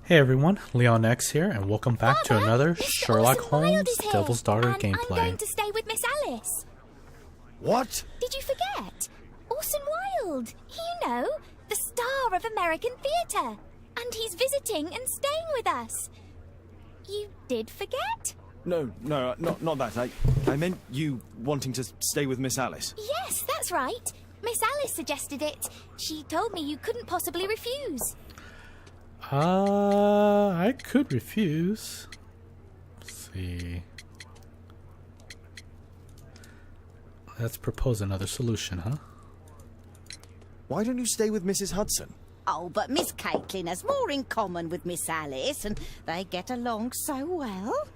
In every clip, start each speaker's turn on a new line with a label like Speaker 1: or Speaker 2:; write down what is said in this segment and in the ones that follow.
Speaker 1: Hey everyone, Leon X here, and welcome back to another
Speaker 2: Mr.
Speaker 1: Sherlock Holmes
Speaker 2: Wilde
Speaker 1: Devil's Daughter
Speaker 2: and
Speaker 1: gameplay.
Speaker 2: I'm going to stay with Miss Alice.
Speaker 3: What?
Speaker 2: Did you forget? Orson Wilde, you know, the star of American theatre. And he's visiting and staying with us. You did forget?
Speaker 3: No, not that. I meant you wanting to stay with Miss Alice.
Speaker 2: Yes, that's right. Miss Alice suggested it. She told me you couldn't possibly refuse.
Speaker 1: I could refuse. Let's see. Let's propose another solution, huh?
Speaker 3: Why don't you stay with Mrs. Hudson?
Speaker 4: Oh, but Miss Caitlin has more in common with Miss Alice, and they get along so well.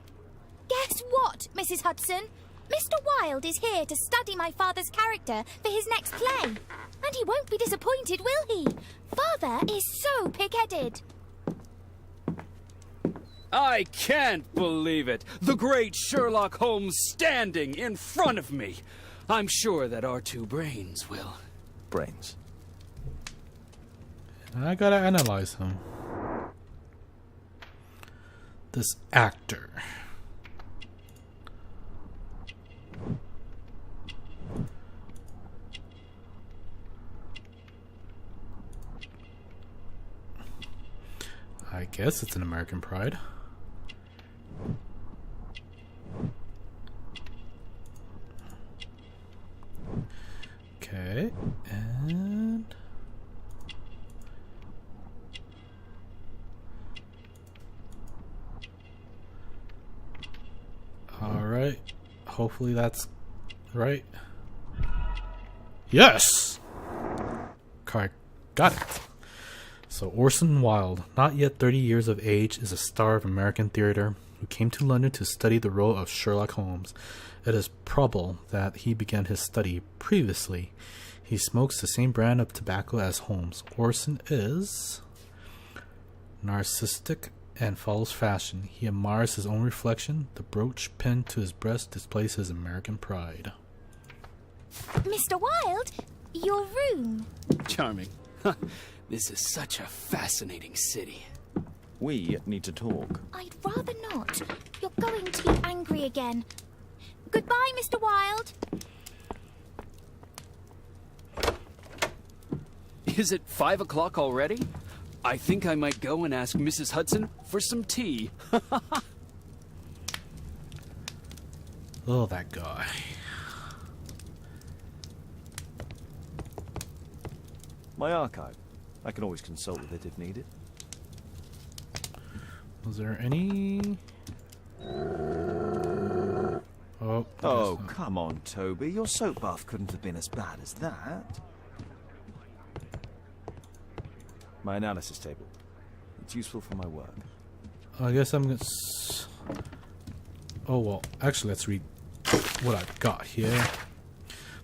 Speaker 2: Guess what, Mrs. Hudson? Mr. Wilde is here to study my father's character for his next play. And he won't be disappointed, will he? Father is so pig-headed.
Speaker 5: I can't believe it! The great Sherlock Holmes standing in front of me! I'm sure that our two brains will...
Speaker 3: Brains.
Speaker 1: I gotta analyze him. This actor. I guess it's an American Pride. Okay, and alright, hopefully that's right. Yes! Okay, got it. So Orson Wilde, not yet 30 years of age, is a star of American theatre who came to London to study the role of Sherlock Holmes. It is probable that he began his study previously. He smokes the same brand of tobacco as Holmes. Orson is narcissistic and follows fashion. He admires his own reflection. The brooch pinned to his breast displays his American pride.
Speaker 2: Mr. Wilde, your room.
Speaker 5: Charming. This is such a fascinating city.
Speaker 3: We need to talk.
Speaker 2: I'd rather not. You're going to be angry again. Goodbye, Mr. Wilde.
Speaker 5: Is it 5 o'clock already? I think I might go and ask Mrs. Hudson for some tea.
Speaker 1: Oh, that guy.
Speaker 3: My archive. I can always consult with it if needed.
Speaker 1: Was there any... Oh,
Speaker 3: Oh, come on, Toby. Your soap bath couldn't have been as bad as that. My analysis table. It's useful for my work.
Speaker 1: I guess I'm gonna... Oh, well, actually, let's read what I've got here.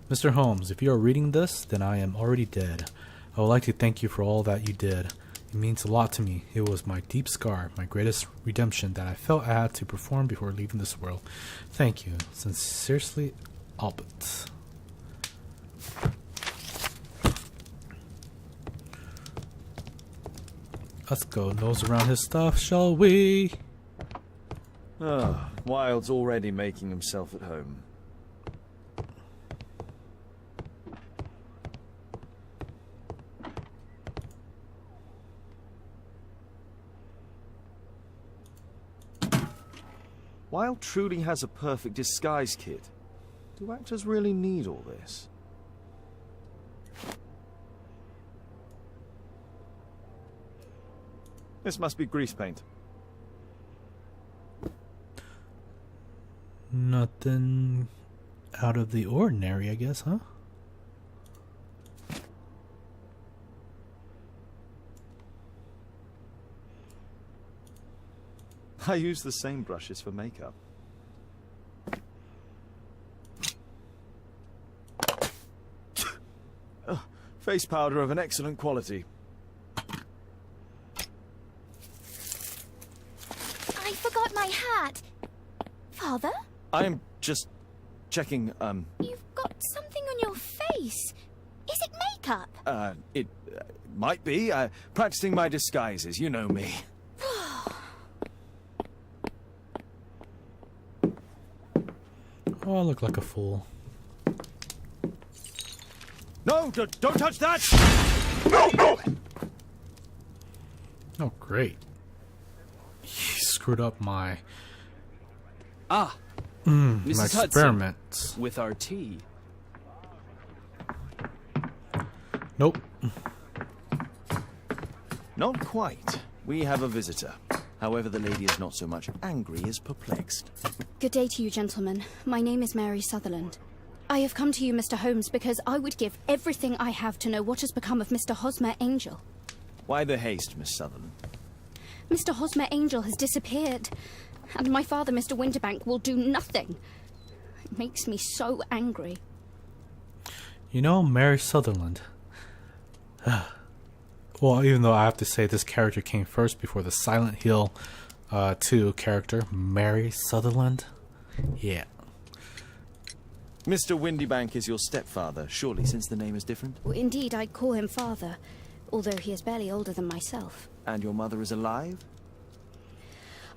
Speaker 1: Mr. Holmes, if you are reading this, then I am already dead. I would like to thank you for all that you did. It means a lot to me. It was my deep scar, my greatest redemption that I felt I had to perform before leaving this world. Thank you. Sincerely, Albert. Let's go nose around his stuff, shall we?
Speaker 3: Ah, Wilde's already making himself at home. Wilde truly has a perfect disguise kit. Do actors really need all this? This must be grease paint.
Speaker 1: Nothing out of the ordinary, I guess, huh?
Speaker 3: I use the same brushes for makeup. Face powder of an excellent quality.
Speaker 2: I forgot my hat. Father?
Speaker 3: I'm just checking,
Speaker 2: You've got something on your face. Is it makeup?
Speaker 3: It might be. Practicing my disguises, you know me.
Speaker 1: Oh, I look like a fool.
Speaker 3: No, don't touch that!
Speaker 1: Oh, great. He screwed up my
Speaker 5: Ah,
Speaker 1: my
Speaker 5: Mrs. Hudson,
Speaker 1: experiments.
Speaker 5: with our tea.
Speaker 1: Nope.
Speaker 3: Not quite. We have a visitor. However, the lady is not so much angry as perplexed.
Speaker 6: Good day to you, gentlemen. My name is Mary Sutherland. I have come to you, Mr. Holmes, because I would give everything I have to know what has become of Mr. Hosmer Angel.
Speaker 3: Why the haste, Miss Sutherland?
Speaker 6: Mr. Hosmer Angel has disappeared, and my father, Mr. Winterbank, will do nothing. It makes me so angry.
Speaker 1: You know, Mary Sutherland. Well, even though I have to say this character came first before the Silent Hill 2 character, Mary Sutherland. Yeah.
Speaker 3: Mr. Windybank is your stepfather, surely, since the name is different?
Speaker 6: Indeed, I call him father, although he is barely older than myself.
Speaker 3: And your mother is alive?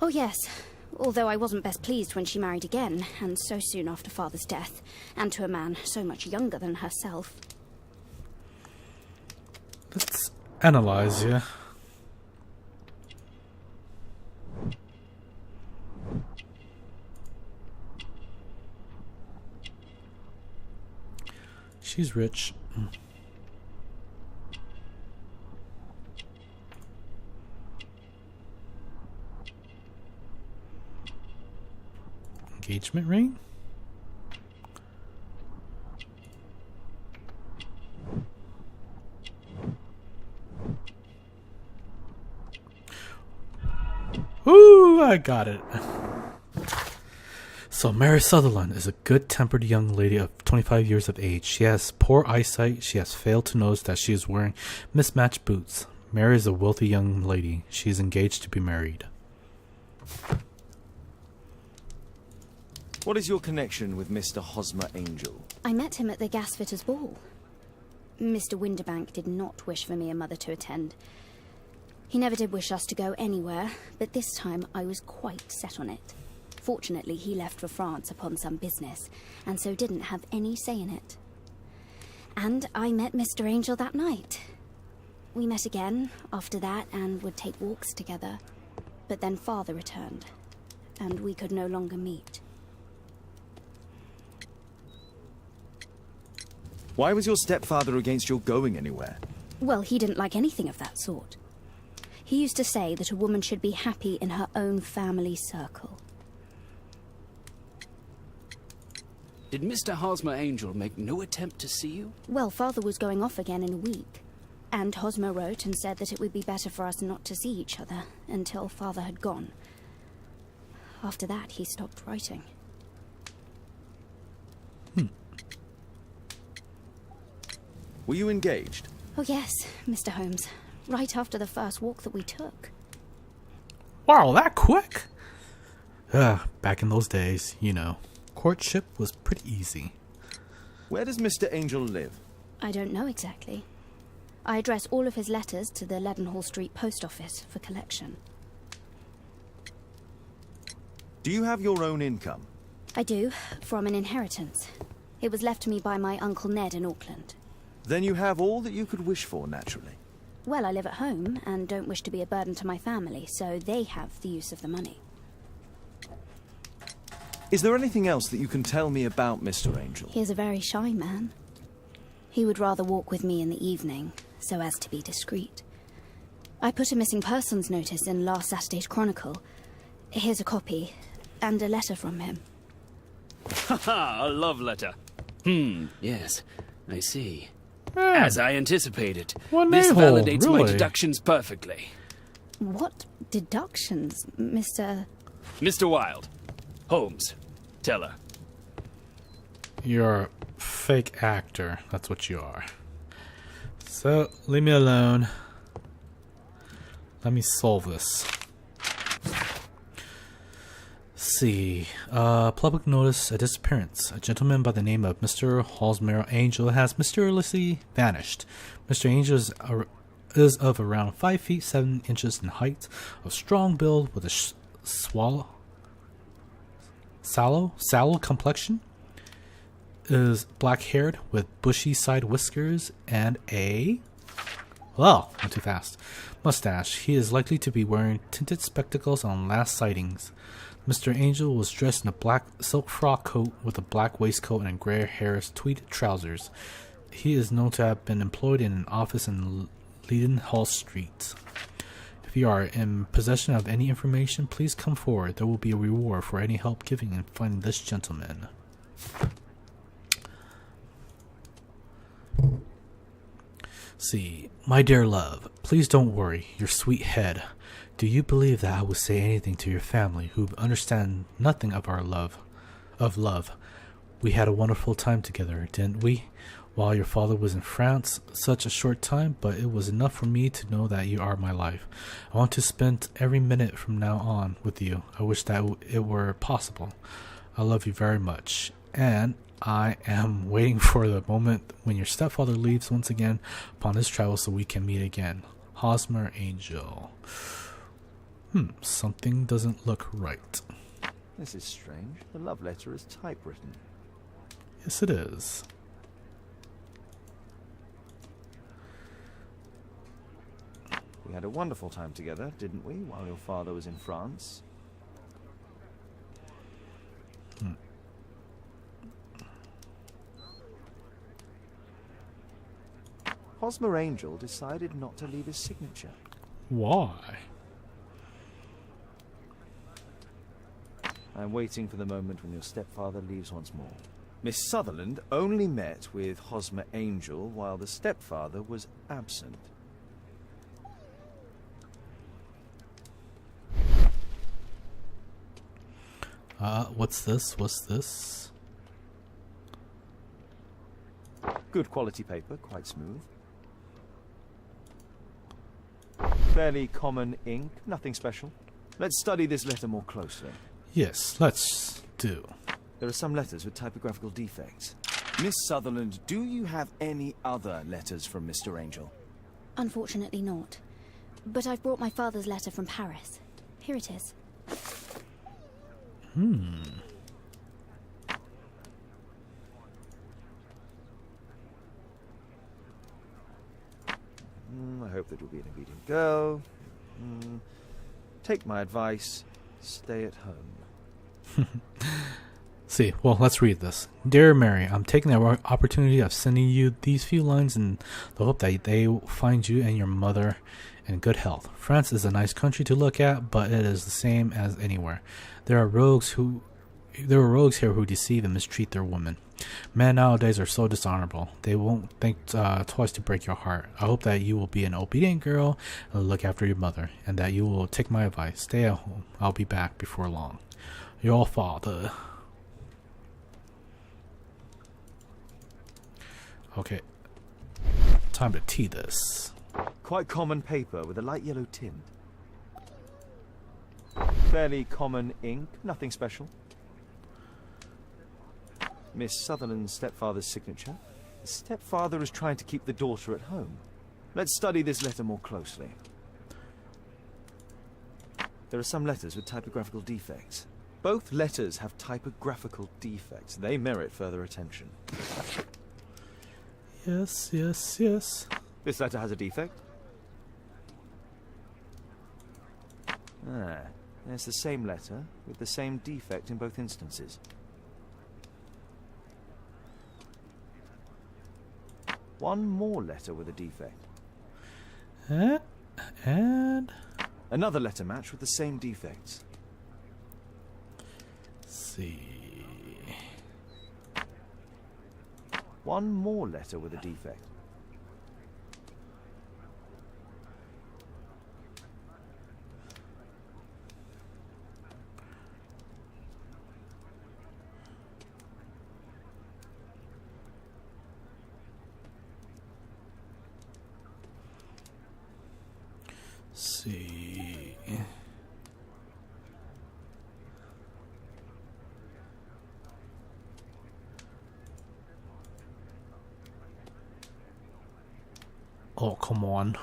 Speaker 6: Oh, yes. Although I wasn't best pleased when she married again, and so soon after father's death, and to a man so much younger than herself.
Speaker 1: Let's analyze you. She's rich. Engagement ring? Ooh, I got it. So Mary Sutherland is a good-tempered young lady of 25 years of age. She has poor eyesight. She has failed to notice that she is wearing mismatched boots. Mary is a wealthy young lady. She is engaged to be married.
Speaker 3: What is your connection with Mr. Hosmer Angel?
Speaker 6: I met him at the gasfitters' ball. Mr. Winterbank did not wish for me and Mother to attend. He never did wish us to go anywhere, but this time I was quite set on it. Fortunately, he left for France upon some business, and so didn't have any say in it. And I met Mr. Angel that night. We met again after that and would take walks together. But then Father returned, and we could no longer meet.
Speaker 3: Why was your stepfather against your going anywhere?
Speaker 6: Well, he didn't like anything of that sort. He used to say that a woman should be happy in her own family circle.
Speaker 5: Did Mr. Hosmer Angel make no attempt to see you?
Speaker 6: Well, Father was going off again in a week, and Hosmer wrote and said that it would be better for us not to see each other until Father had gone. After that, he stopped writing.
Speaker 3: Were you engaged?
Speaker 6: Oh yes, Mr. Holmes. Right after the first walk that we took.
Speaker 1: Wow, that quick? Back in those days, you know, courtship was pretty easy.
Speaker 3: Where does Mr. Angel live?
Speaker 6: I don't know exactly. I address all of his letters to the Leadenhall Street Post Office for collection.
Speaker 3: Do you have your own income?
Speaker 6: I do, from an inheritance. It was left to me by my Uncle Ned in Auckland.
Speaker 3: Then you have all that you could wish for, naturally.
Speaker 6: Well, I live at home and don't wish to be a burden to my family, so they have the use of the money.
Speaker 3: Is there anything else that you can tell me about Mr. Angel?
Speaker 6: He is a very shy man. He would rather walk with me in the evening, so as to be discreet. I put a missing persons notice in last Saturday's Chronicle. Here's a copy, and a letter from him.
Speaker 5: Haha, a love letter. Yes, I see. As I anticipated.
Speaker 1: What
Speaker 5: This
Speaker 1: a-hole,
Speaker 5: validates my
Speaker 1: really?
Speaker 5: deductions perfectly.
Speaker 6: What deductions, Mr.
Speaker 5: Mr. Wilde. Holmes. Tell her.
Speaker 1: You're a fake actor. That's what you are. So, leave me alone. Let me solve this. See. Public notice a disappearance. A gentleman by the name of Mr. Hosmer Angel has mysteriously vanished. Mr. Angel is of around 5 feet 7 inches in height, of strong build with a sallow complexion, is black-haired with bushy side whiskers and a... Well, not too fast. Mustache. He is likely to be wearing tinted spectacles on last sightings. Mr. Angel was dressed in a black silk frock coat with a black waistcoat and gray hairs tweed trousers. He is known to have been employed in an office in Leadenhall Street. If you are in possession of any information, please come forward. There will be a reward for any help given in finding this gentleman. See, my dear love, please don't worry your sweet head. Do you believe that I would say anything to your family who understand nothing of our love? We had a wonderful time together, didn't we? While your father was in France, such a short time, but it was enough for me to know that you are my life. I want to spend every minute from now on with you. I wish that it were possible. I love you very much, and I am waiting for the moment when your stepfather leaves once again upon his travels so we can meet again. Hosmer Angel. Something doesn't look right.
Speaker 3: This is strange. The love letter is typewritten.
Speaker 1: Yes, it is.
Speaker 3: We had a wonderful time together, didn't we, while your father was in France? Hosmer Angel decided not to leave his signature.
Speaker 1: Why?
Speaker 3: I'm waiting for the moment when your stepfather leaves once more. Miss Sutherland only met with Hosmer Angel while the stepfather was absent.
Speaker 1: What's this? What's this?
Speaker 3: Good quality paper, quite smooth. Fairly common ink, nothing special. Let's study this letter more closely.
Speaker 1: Yes, let's do.
Speaker 3: There are some letters with typographical defects. Miss Sutherland, do you have any other letters from Mr. Angel?
Speaker 6: Unfortunately not. But I've brought my father's letter from Paris. Here it is.
Speaker 3: I hope that you'll be an obedient girl. Take my advice. Stay at home.
Speaker 1: See, well, let's read this. Dear Mary, I'm taking the opportunity of sending you these few lines in the hope that they find you and your mother in good health. France is a nice country to look at, but it is the same as anywhere. There are rogues here who deceive and mistreat their women. Men nowadays are so dishonorable. They won't think twice to break your heart. I hope that you will be an obedient girl and look after your mother, and that you will take my advice. Stay at home. I'll be back before long. Your father. Okay. Time to tea this.
Speaker 3: Quite common paper with a light yellow tint. Fairly common ink, nothing special. Miss Sutherland's stepfather's signature. The stepfather is trying to keep the daughter at home. Let's study this letter more closely. There are some letters with typographical defects. Both letters have typographical defects. They merit further attention.
Speaker 1: Yes, yes, yes.
Speaker 3: This letter has a defect. There's the same letter with the same defect in both instances. One more letter with a defect.
Speaker 1: And
Speaker 3: another letter match with the same defects.
Speaker 1: let's see.
Speaker 3: One more letter with a defect.
Speaker 1: See. Oh, come on.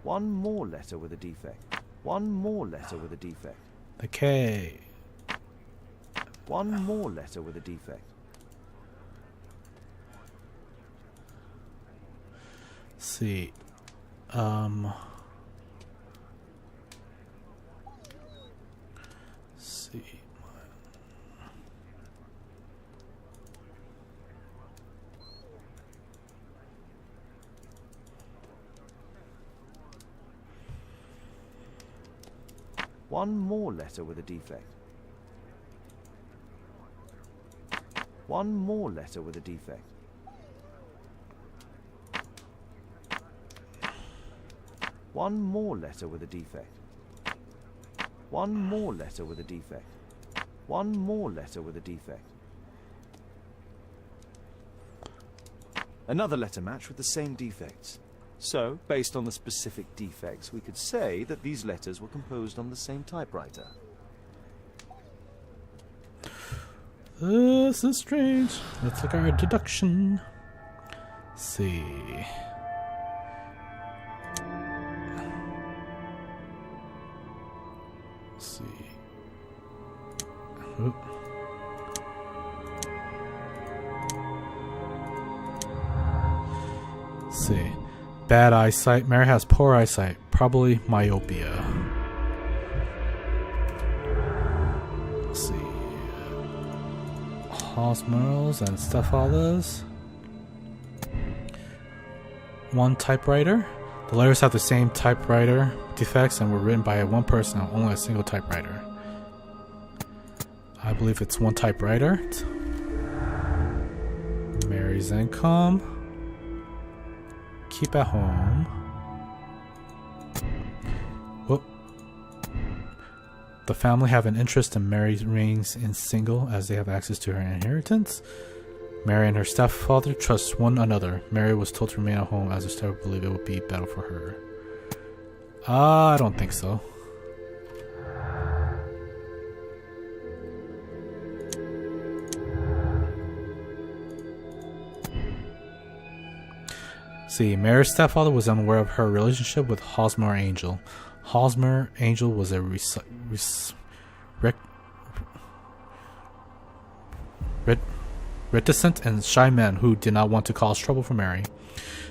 Speaker 3: One more letter with a defect. One more letter with a defect.
Speaker 1: The K.
Speaker 3: One more letter with a defect.
Speaker 1: C. C.
Speaker 3: One more letter with a defect. One more letter with a defect. One more letter with a defect. One more letter with a defect. One more letter with a defect. Another letter match with the same defects. So, based on the specific defects, we could say that these letters were composed on the same typewriter.
Speaker 1: This is strange. Let's look at our deduction. C. C. Oop. C. Bad eyesight. Mary has poor eyesight. Probably myopia. Let's see. Hosmer's and stepfathers. One typewriter. The letters have the same typewriter defects and were written by one person on only a single typewriter. I believe it's one typewriter. Mary's income. Keep at home. Whoop. The family have an interest in Mary remains in single as they have access to her inheritance. Mary and her stepfather trust one another. Mary was told to remain at home as her stepfather believed it would be better for her. I don't think so. See, Mary's stepfather was unaware of her relationship with Hosmer Angel. Hosmer Angel was a reticent and shy man who did not want to cause trouble for Mary.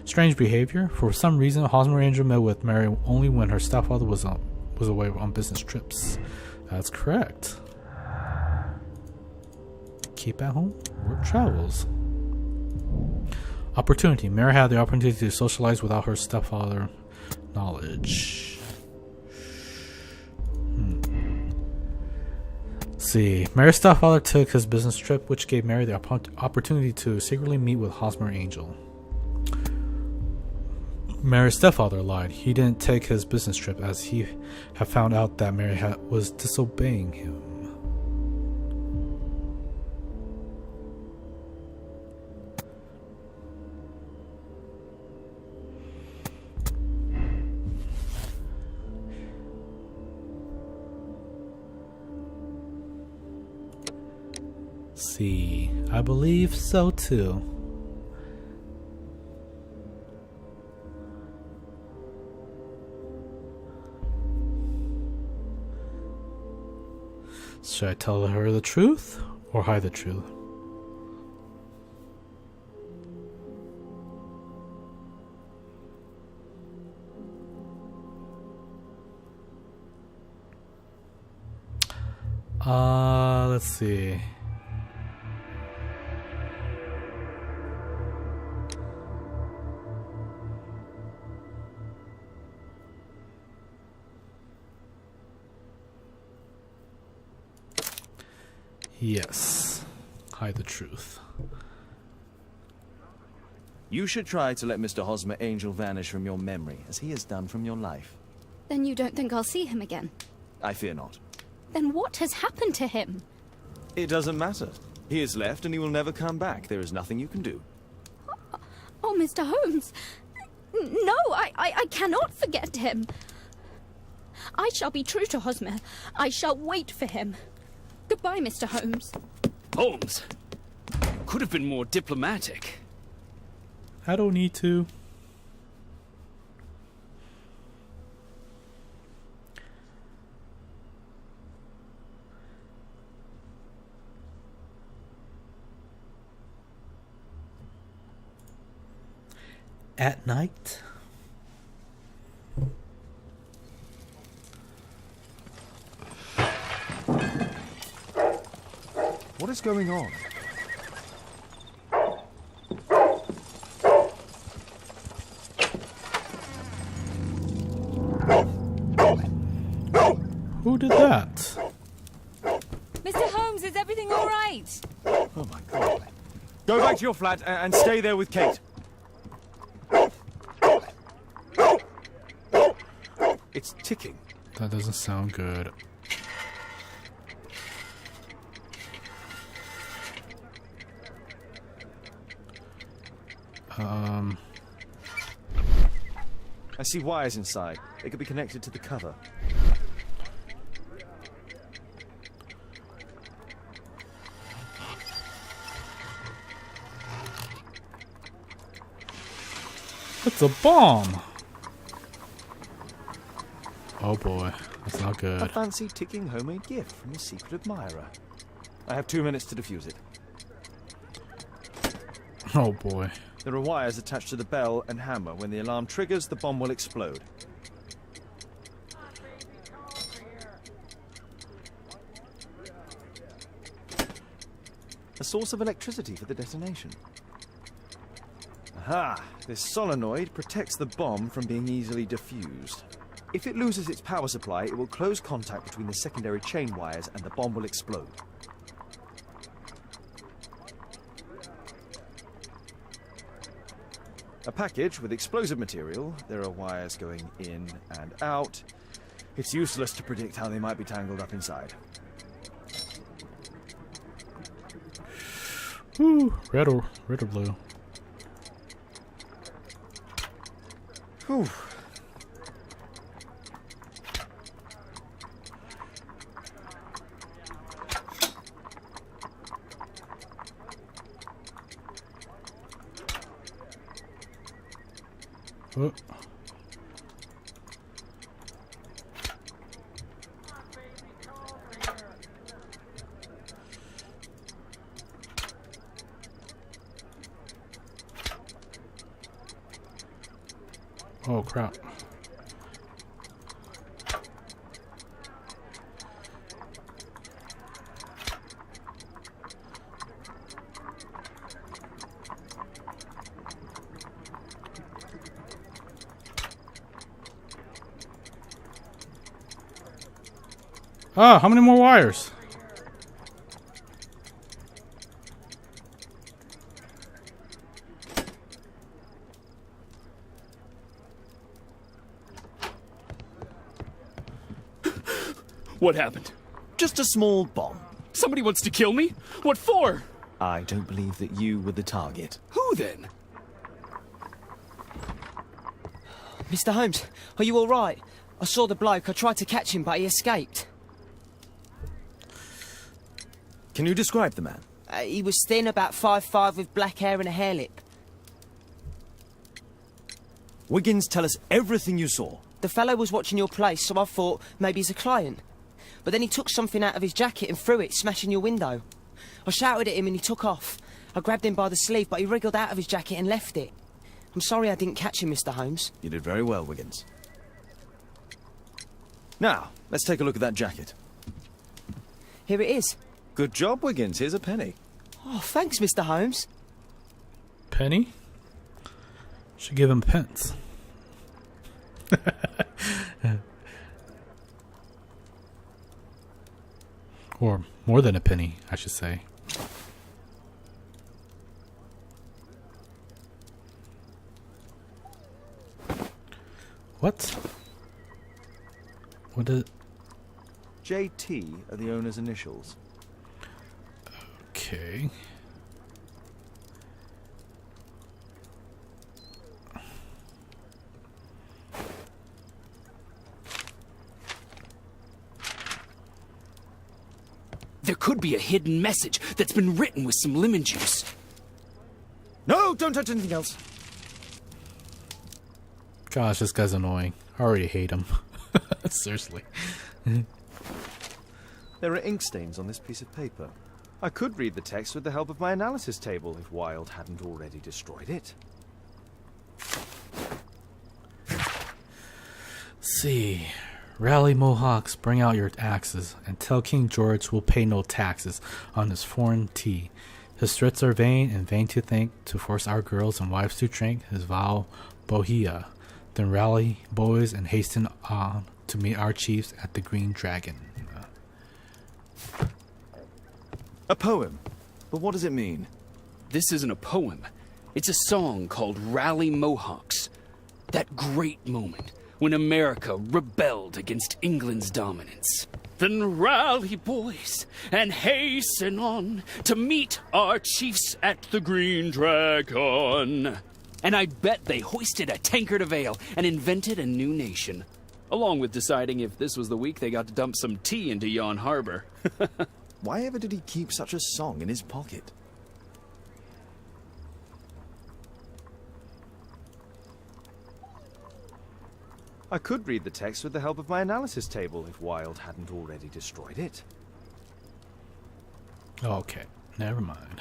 Speaker 1: Strange behavior. For some reason, Hosmer Angel met with Mary only when her stepfather was away on business trips. That's correct. Keep at home, work travels. Opportunity. Mary had the opportunity to socialize without her stepfather knowledge. See, Mary's stepfather took his business trip, which gave Mary the opportunity to secretly meet with Hosmer Angel. Mary's stepfather lied. He didn't take his business trip as he had found out that Mary was disobeying him. See, I believe so too. Should I tell her the truth or hide the truth? Let's see. Yes, hide the truth.
Speaker 3: You should try to let Mr. Hosmer Angel vanish from your memory, as he has done from your life.
Speaker 6: Then you don't think I'll see him again?
Speaker 3: I fear not.
Speaker 6: Then what has happened to him?
Speaker 3: It doesn't matter. He has left and he will never come back. There is nothing you can do.
Speaker 6: Oh, Mr. Holmes. No, I cannot forget him. I shall be true to Hosmer. I shall wait for him. Goodbye, Mr. Holmes.
Speaker 5: Holmes! Could have been more diplomatic.
Speaker 1: I don't need to. At night?
Speaker 3: What is going on?
Speaker 1: Who did that?
Speaker 7: Mr. Holmes, is everything all right?
Speaker 3: Oh my God. Go back to your flat and stay there with Kate. It's ticking.
Speaker 1: That doesn't sound good.
Speaker 3: I see wires inside. They could be connected to the cover.
Speaker 1: It's a bomb! Oh boy, that's not
Speaker 3: A
Speaker 1: good.
Speaker 3: fancy ticking homemade gift from a secret admirer. I have 2 minutes to defuse it.
Speaker 1: Oh boy.
Speaker 3: There are wires attached to the bell and hammer. When the alarm triggers, the bomb will explode. A source of electricity for the detonation. Aha! This solenoid protects the bomb from being easily diffused. If it loses its power supply, it will close contact between the secondary chain wires and the bomb will explode. A package with explosive material. There are wires going in and out. It's useless to predict how they might be tangled up inside.
Speaker 1: Woo, red or blue.
Speaker 3: Whew.
Speaker 1: Oh. Oh crap. Ah, how many more wires?
Speaker 5: What happened?
Speaker 3: Just a small bomb.
Speaker 5: Somebody wants to kill me? What for?
Speaker 3: I don't believe that you were the target.
Speaker 5: Who then?
Speaker 8: Mr. Holmes, are you all right? I saw the bloke. I tried to catch him, but he escaped.
Speaker 3: Can you describe the man?
Speaker 8: He was thin, about 5'5", with black hair and a hair lip.
Speaker 3: Wiggins, tell us everything you saw.
Speaker 8: The fellow was watching your place, so I thought maybe he's a client. But then he took something out of his jacket and threw it, smashing your window. I shouted at him and he took off. I grabbed him by the sleeve, but he wriggled out of his jacket and left it. I'm sorry I didn't catch him, Mr. Holmes.
Speaker 3: You did very well, Wiggins. Now, let's take a look at that jacket.
Speaker 8: Here it is.
Speaker 3: Good job, Wiggins. Here's a penny.
Speaker 8: Oh, thanks, Mr. Holmes.
Speaker 1: Penny? Should give him pence. Or more than a penny, I should say. What? What is...
Speaker 3: JT are the owner's initials.
Speaker 1: Okay.
Speaker 5: There could be a hidden message that's been written with some lemon juice.
Speaker 3: No, don't touch anything else.
Speaker 1: Gosh, this guy's annoying. I already hate him. Seriously.
Speaker 3: There are ink stains on this piece of paper. I could read the text with the help of my analysis table if Wilde hadn't already destroyed it.
Speaker 1: see. Rally Mohawks, bring out your axes, and tell King George we'll pay no taxes on this foreign tea. His threats are vain, and vain to think, to force our girls and wives to drink his vow bohea. Then rally, boys, and hasten on to meet our chiefs at the Green Dragon.
Speaker 3: A poem? But what does it mean?
Speaker 5: This isn't a poem. It's a song called Rally Mohawks. That great moment when America rebelled against England's dominance. Then rally, boys, and hasten on to meet our chiefs at the Green Dragon. And I bet they hoisted a tankard of ale and invented a new nation. Along with deciding if this was the week they got to dump some tea into yon harbor.
Speaker 3: Why ever did he keep such a song in his pocket? I could read the text with the help of my analysis table if Wilde hadn't already destroyed it.
Speaker 1: Okay, never mind.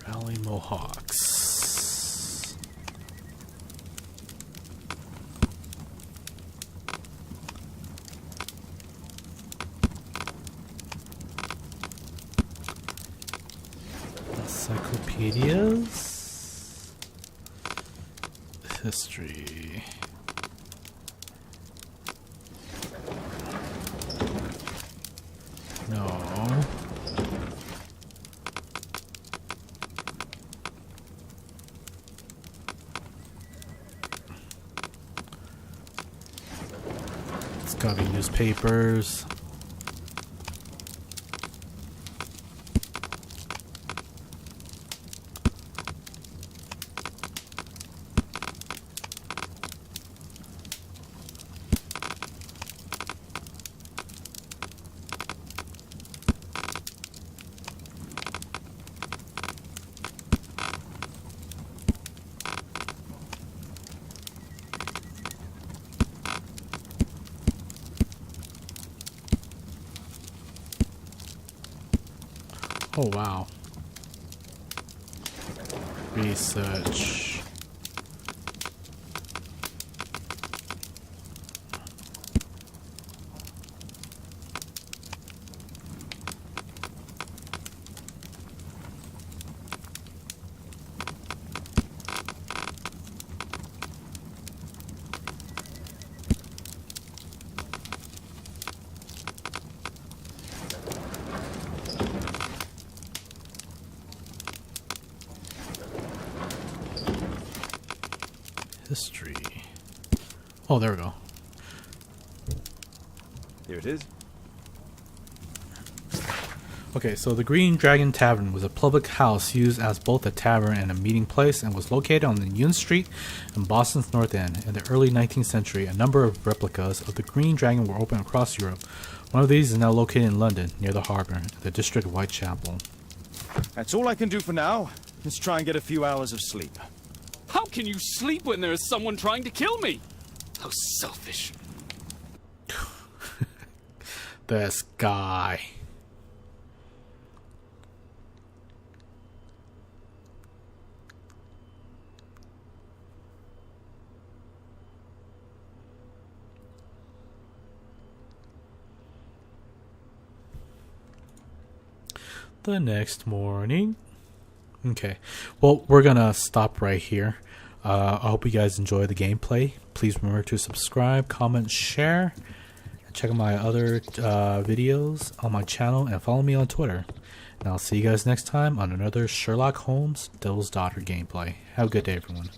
Speaker 1: Rally Mohawks. Encyclopedias. History. No. It's gotta be newspapers. Oh, wow. Research. History. Oh, there we go.
Speaker 3: Here it is.
Speaker 1: Okay, so the Green Dragon Tavern was a public house used as both a tavern and a meeting place and was located on the Union Street in Boston's North End. In the early 19th century, a number of replicas of the Green Dragon were opened across Europe. One of these is now located in London, near the harbour, in the district of Whitechapel.
Speaker 3: That's all I can do for now. Let's try and get a few hours of sleep.
Speaker 5: How can you sleep when there is someone trying to kill me? How selfish.
Speaker 1: This guy. The next morning. Okay, well, we're gonna stop right here. I hope you guys enjoy the gameplay. Please remember to subscribe, comment, share, and check out my other videos on my channel, and follow me on Twitter. And I'll see you guys next time on another Sherlock Holmes Devil's Daughter gameplay. Have a good day, everyone.